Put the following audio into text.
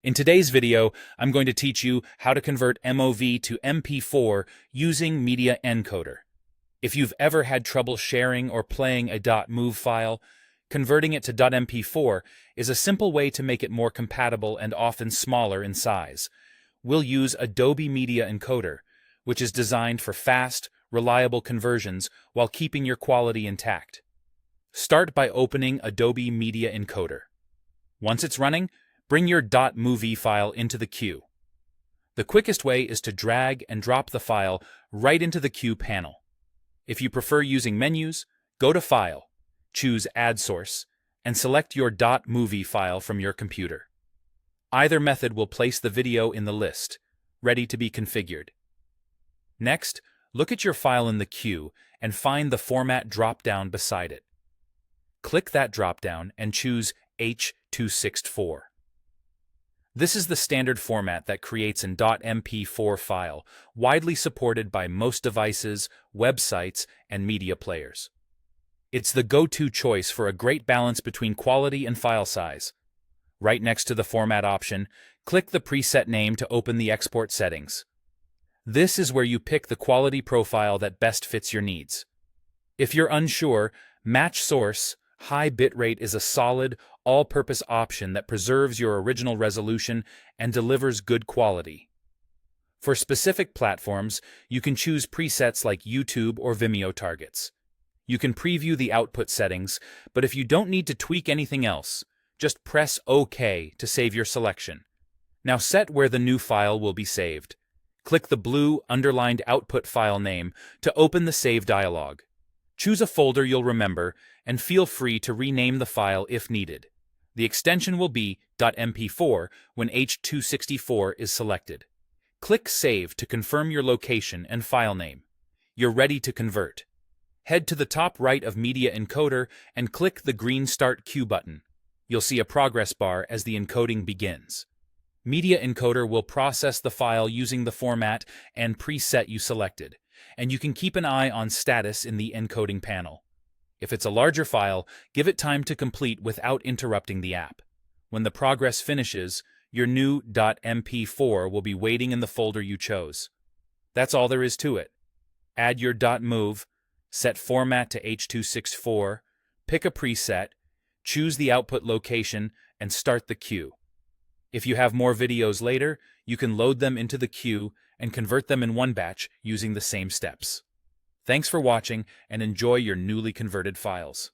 In today's video, I'm going to teach you how to convert MOV to MP4 using Media Encoder. If you've ever had trouble sharing or playing a .mov file, converting it to .mp4 is a simple way to make it more compatible and often smaller in size. We'll use Adobe Media Encoder, which is designed for fast, reliable conversions while keeping your quality intact. Start by opening Adobe Media Encoder. Once it's running, bring your .mov file into the queue. The quickest way is to drag and drop the file right into the queue panel. If you prefer using menus, go to File, choose Add Source, and select your .mov file from your computer. Either method will place the video in the list, ready to be configured. Next, look at your file in the queue and find the Format drop-down beside it. Click that drop-down and choose H.264. This is the standard format that creates an .mp4 file, widely supported by most devices, websites, and media players. It's the go-to choice for a great balance between quality and file size. Right next to the format option, click the preset name to open the export settings. This is where you pick the quality profile that best fits your needs. If you're unsure, Match Source High Bitrate is a solid, all-purpose option that preserves your original resolution and delivers good quality. For specific platforms, you can choose presets like YouTube or Vimeo targets. You can preview the output settings, but if you don't need to tweak anything else, just press OK to save your selection. Now set where the new file will be saved. Click the blue underlined output file name to open the Save dialog. Choose a folder you'll remember, and feel free to rename the file if needed. The extension will be .mp4 when H.264 is selected. Click Save to confirm your location and file name. You're ready to convert. Head to the top right of Media Encoder and click the green Start Queue button. You'll see a progress bar as the encoding begins. Media Encoder will process the file using the format and preset you selected, and you can keep an eye on status in the encoding panel. If it's a larger file, give it time to complete without interrupting the app. When the progress finishes, your new .mp4 will be waiting in the folder you chose. That's all there is to it. Add your .mov, set format to H.264, pick a preset, choose the output location, and start the queue. If you have more videos later, you can load them into the queue and convert them in one batch using the same steps. Thanks for watching and enjoy your newly converted files.